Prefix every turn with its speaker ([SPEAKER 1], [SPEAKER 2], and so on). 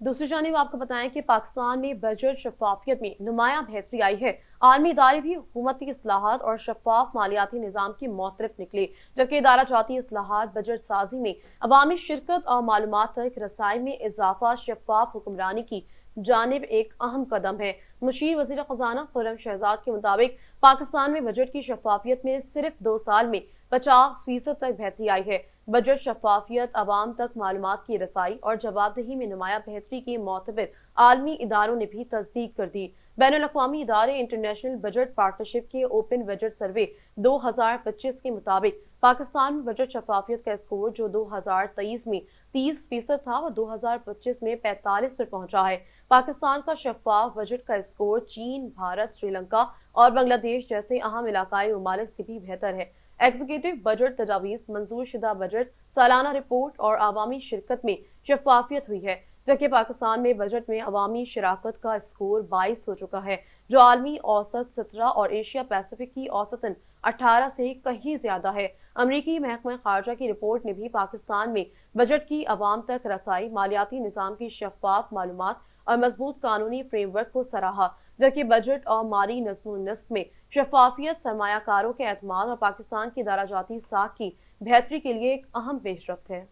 [SPEAKER 1] दूसरी जानिब आपको बताएं कि पाकिस्तान में बजट शफाफियत में नुमायां बेहतरी आई है। आलमी इदारे भी हुकूमती इस्लाहात और शफाफ मालियाती निज़ाम की मौतरफ निकले, जबकि इदारा जाती इस्लाहात बजट साजी में अवामी शिरकत और मालूमात तक रसाई में इजाफा शफाफ हुक्मरानी की जानिब एक अहम कदम है। मुशीर वज़ीर खजाना खुर्रम शहजाद के मुताबिक पाकिस्तान में बजट की शफाफियत में सिर्फ 2 साल में 50% तक बेहतरी आई है। बजट शफाफियत, अवाम तक मालूमात की रसाई और जवाबदेही में नुमाया बेहतरी की मोतबर आलमी इदारों ने भी तस्दीक कर दी। बैनुल अक़वामी इदारे इंटरनेशनल बजट पार्टनरशिप के ओपन बजट सर्वे 2025 के मुताबिक पाकिस्तान में बजट शफाफियत का स्कोर जो 2023 में 30% था वह 2025 में 45 पर पहुंचा है। पाकिस्तान का शफाफ बजट का स्कोर चीन, भारत, श्रीलंका और बांग्लादेश जैसे अहम इलाकाई ममालिक से भी बेहतर है। एग्जीक्यूटिव बजट तजावीज़, मंजूर शुदा बजट, सालाना रिपोर्ट और आवामी शिरकत में शफाफियत हुई है, जबकि पाकिस्तान में बजट में अवामी शराकत का स्कोर 22 हो चुका है, जो आलमी औसत 17 और एशिया पैसिफिक की औसतन 18 से कहीं ज्यादा है। अमरीकी महकमा खारजा की रिपोर्ट ने भी पाकिस्तान में बजट की अवाम तक रसाई, मालियाती निज़ाम की शफाफ मालूमात और मजबूत कानूनी फ्रेमवर्क को सराहा, जबकि बजट और माली नज़्म-ओ-नस्क में शफाफियत सरमायाकारों के एतमाद और पाकिस्तान की इदारा जाती साख की बेहतरी के लिए एक अहम पेशरफ्त है।